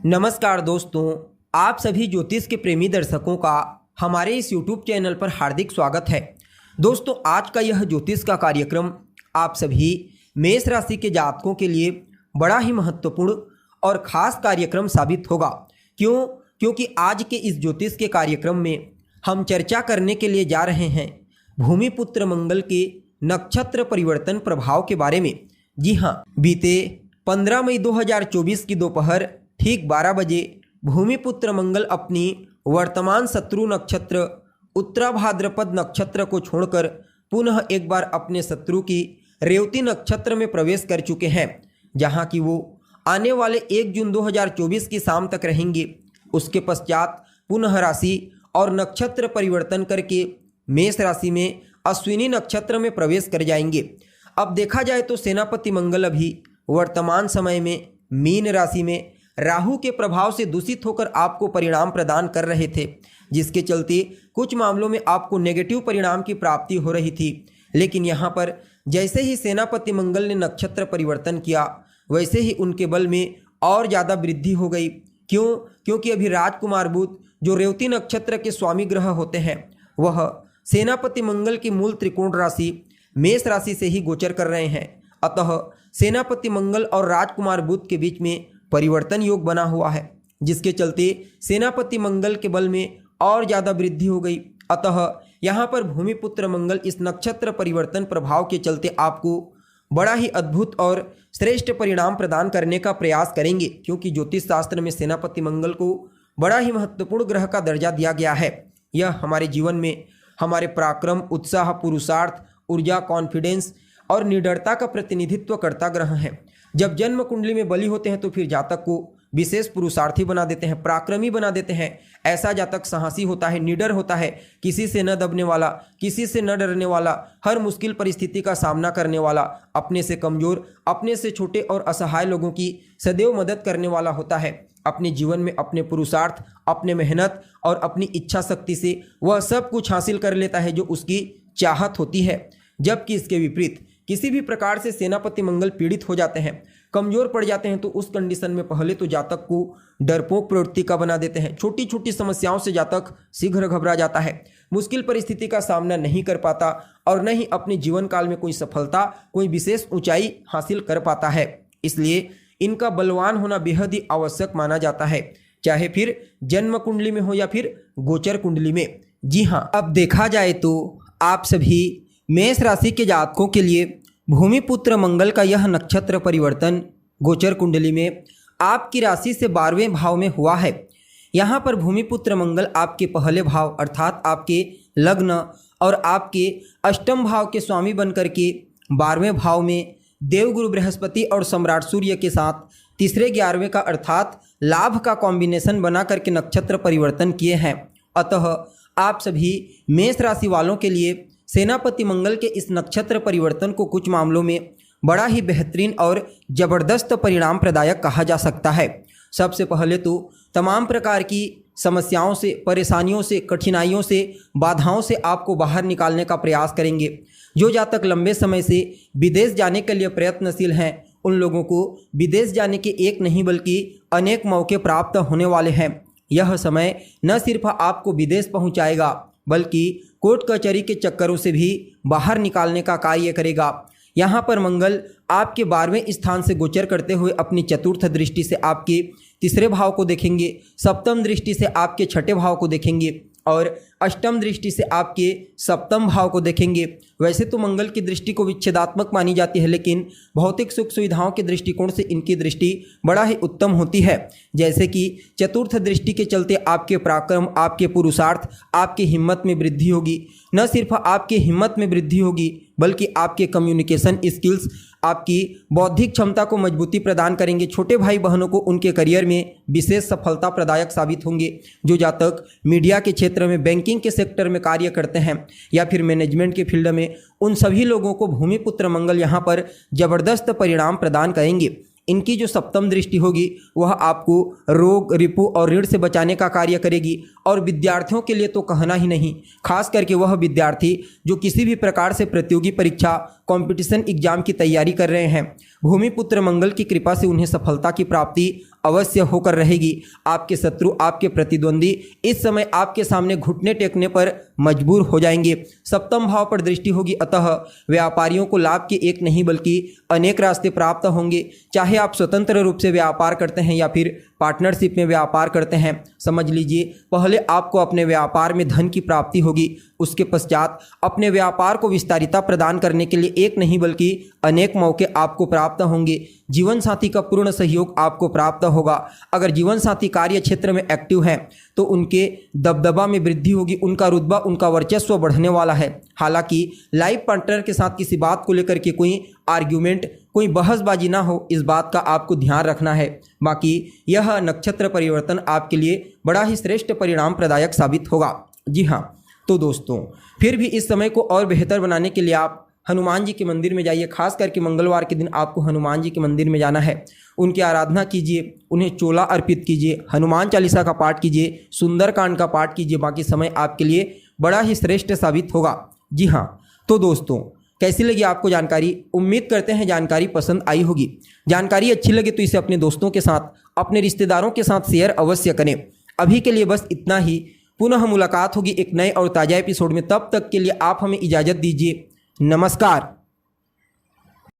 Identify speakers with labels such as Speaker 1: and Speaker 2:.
Speaker 1: नमस्कार दोस्तों, आप सभी ज्योतिष के प्रेमी दर्शकों का हमारे इस YouTube चैनल पर हार्दिक स्वागत है। दोस्तों, आज का यह ज्योतिष का कार्यक्रम आप सभी मेष राशि के जातकों के लिए बड़ा ही महत्वपूर्ण और ख़ास कार्यक्रम साबित होगा। क्योंकि आज के इस ज्योतिष के कार्यक्रम में हम चर्चा करने के लिए जा रहे हैं भूमिपुत्र मंगल के नक्षत्र परिवर्तन प्रभाव के बारे में। जी हाँ, बीते 15 मई 2024 की दोपहर ठीक 12 बजे भूमिपुत्र मंगल अपनी वर्तमान शत्रु नक्षत्र उत्तराभाद्रपद नक्षत्र को छोड़कर पुनः एक बार अपने शत्रु की रेवती नक्षत्र में प्रवेश कर चुके हैं, जहां कि वो आने वाले 1 जून 2024 की शाम तक रहेंगे। उसके पश्चात पुनः राशि और नक्षत्र परिवर्तन करके मेष राशि में अश्विनी नक्षत्र में प्रवेश कर जाएंगे। अब देखा जाए तो सेनापति मंगल अभी वर्तमान समय में मीन राशि में राहु के प्रभाव से दूषित होकर आपको परिणाम प्रदान कर रहे थे, जिसके चलते कुछ मामलों में आपको नेगेटिव परिणाम की प्राप्ति हो रही थी। लेकिन यहाँ पर जैसे ही सेनापति मंगल ने नक्षत्र परिवर्तन किया, वैसे ही उनके बल में और ज़्यादा वृद्धि हो गई। क्योंकि अभी राजकुमार बुध जो रेवती नक्षत्र के स्वामी ग्रह होते हैं, वह सेनापति मंगल की मूल त्रिकोण राशि मेष राशि से ही गोचर कर रहे हैं। अतः सेनापति मंगल और राजकुमार बुध के बीच में परिवर्तन योग बना हुआ है, जिसके चलते सेनापति मंगल के बल में और ज़्यादा वृद्धि हो गई। अतः यहाँ पर भूमिपुत्र मंगल इस नक्षत्र परिवर्तन प्रभाव के चलते आपको बड़ा ही अद्भुत और श्रेष्ठ परिणाम प्रदान करने का प्रयास करेंगे, क्योंकि ज्योतिष शास्त्र में सेनापति मंगल को बड़ा ही महत्वपूर्ण ग्रह का दर्जा दिया गया है। यह हमारे जीवन में हमारे पराक्रम, उत्साह, पुरुषार्थ, ऊर्जा, कॉन्फिडेंस और निडरता का प्रतिनिधित्व करता ग्रह है। जब जन्म कुंडली में बली होते हैं तो फिर जातक को विशेष पुरुषार्थी बना देते हैं, पराक्रमी बना देते हैं। ऐसा जातक साहसी होता है, निडर होता है, किसी से न दबने वाला, किसी से न डरने वाला, हर मुश्किल परिस्थिति का सामना करने वाला, अपने से कमजोर, अपने से छोटे और असहाय लोगों की सदैव मदद करने वाला होता है। अपने जीवन में अपने पुरुषार्थ, अपने मेहनत और अपनी इच्छा शक्ति से वह सब कुछ हासिल कर लेता है जो उसकी चाहत होती है। जबकि इसके विपरीत किसी भी प्रकार से सेनापति मंगल पीड़ित हो जाते हैं, कमजोर पड़ जाते हैं, तो उस कंडीशन में पहले तो जातक को डरपोक प्रवृत्ति का बना देते हैं। छोटी छोटी समस्याओं से जातक शीघ्र घबरा जाता है, मुश्किल परिस्थिति का सामना नहीं कर पाता और न ही अपने जीवन काल में कोई सफलता, कोई विशेष ऊंचाई हासिल कर पाता है। इसलिए इनका बलवान होना बेहद ही आवश्यक माना जाता है, चाहे फिर जन्म कुंडली में हो या फिर गोचर कुंडली में। जी हाँ, अब देखा जाए तो आप सभी मेष राशि के जातकों के लिए भूमिपुत्र मंगल का यह नक्षत्र परिवर्तन गोचर कुंडली में आपकी राशि से 12वें भाव में हुआ है। यहाँ पर भूमिपुत्र मंगल आपके पहले भाव अर्थात आपके लग्न और आपके अष्टम भाव के स्वामी बनकर के 12वें भाव में देवगुरु बृहस्पति और सम्राट सूर्य के साथ तीसरे 11वें का अर्थात लाभ का कॉम्बिनेशन बना करके नक्षत्र परिवर्तन किए हैं। अतः आप सभी मेष राशि वालों के लिए सेनापति मंगल के इस नक्षत्र परिवर्तन को कुछ मामलों में बड़ा ही बेहतरीन और ज़बरदस्त परिणाम प्रदायक कहा जा सकता है। सबसे पहले तो तमाम प्रकार की समस्याओं से, परेशानियों से, कठिनाइयों से, बाधाओं से आपको बाहर निकालने का प्रयास करेंगे। जो जातक लंबे समय से विदेश जाने के लिए प्रयत्नशील हैं, उन लोगों को विदेश जाने के एक नहीं बल्कि अनेक मौके प्राप्त होने वाले हैं। यह समय न सिर्फ आपको विदेश पहुंचाएगा, बल्कि कोर्ट कचहरी के चक्करों से भी बाहर निकालने का कार्य करेगा। यहाँ पर मंगल आपके 12वें स्थान से गोचर करते हुए अपनी चतुर्थ दृष्टि से आपके तीसरे भाव को देखेंगे, सप्तम दृष्टि से आपके छठे भाव को देखेंगे और अष्टम दृष्टि से आपके सप्तम भाव को देखेंगे। वैसे तो मंगल की दृष्टि को विच्छेदात्मक मानी जाती है, लेकिन भौतिक सुख सुविधाओं के दृष्टिकोण से इनकी दृष्टि बड़ा ही उत्तम होती है। जैसे कि चतुर्थ दृष्टि के चलते आपके पराक्रम, आपके पुरुषार्थ, आपकी हिम्मत में वृद्धि होगी। न सिर्फ आपकी हिम्मत में वृद्धि होगी, बल्कि आपके कम्युनिकेशन स्किल्स, आपकी बौद्धिक क्षमता को मजबूती प्रदान करेंगे। छोटे भाई बहनों को उनके करियर में विशेष सफलता प्रदायक साबित होंगे। जो जातक मीडिया के क्षेत्र में, बैंकिंग के सेक्टर में कार्य करते हैं या फिर मैनेजमेंट के फील्ड में, उन सभी लोगों को भूमिपुत्र मंगल यहाँ पर जबरदस्त परिणाम प्रदान करेंगे। इनकी जो सप्तम दृष्टि होगी वह आपको रोग, रिपु और ऋण से बचाने का कार्य करेगी। और विद्यार्थियों के लिए तो कहना ही नहीं, खास करके वह विद्यार्थी जो किसी भी प्रकार से प्रतियोगी परीक्षा, कंपटीशन एग्जाम की तैयारी कर रहे हैं, भूमिपुत्र मंगल की कृपा से उन्हें सफलता की प्राप्ति अवश्य होकर रहेगी। आपके शत्रु, आपके प्रतिद्वंदी इस समय आपके सामने घुटने टेकने पर मजबूर हो जाएंगे। सप्तम भाव पर दृष्टि होगी, अतः व्यापारियों को लाभ के एक नहीं बल्कि अनेक रास्ते प्राप्त होंगे। चाहे आप स्वतंत्र रूप से व्यापार करते हैं या फिर पार्टनरशिप में व्यापार करते हैं, समझ लीजिए पहले आपको अपने व्यापार में धन की प्राप्ति होगी, उसके पश्चात अपने व्यापार को विस्तारिता प्रदान करने के लिए एक नहीं बल्कि अनेक मौके आपको प्राप्त होंगे। जीवन साथी का पूर्ण सहयोग आपको प्राप्त होगा। अगर जीवन साथी कार्य क्षेत्र में एक्टिव हैं तो उनके दबदबा में वृद्धि होगी, उनका रुतबा, उनका वर्चस्व बढ़ने वाला है। हालांकि लाइफ पार्टनर के साथ किसी बात को लेकर के कोई आर्ग्यूमेंट, कोई बहसबाजी ना हो, इस बात का आपको ध्यान रखना है। बाकी यह नक्षत्र परिवर्तन आपके लिए बड़ा ही श्रेष्ठ परिणाम प्रदायक साबित होगा। जी हाँ, तो दोस्तों फिर भी इस समय को और बेहतर बनाने के लिए आप हनुमान जी के मंदिर में जाइए। खास करके मंगलवार के दिन आपको हनुमान जी के मंदिर में जाना है, उनकी आराधना कीजिए, उन्हें चोला अर्पित कीजिए, हनुमान चालीसा का पाठ कीजिए, सुंदरकांड का पाठ कीजिए। बाकी समय आपके लिए बड़ा ही श्रेष्ठ साबित होगा। जी हाँ, तो दोस्तों कैसी लगी आपको जानकारी? उम्मीद करते हैं जानकारी पसंद आई होगी। जानकारी अच्छी लगे तो इसे अपने दोस्तों के साथ, अपने रिश्तेदारों के साथ शेयर अवश्य करें। अभी के लिए बस इतना ही। पुनः मुलाकात होगी एक नए और ताज़ा एपिसोड में। तब तक के लिए आप हमें इजाज़त दीजिए। नमस्कार।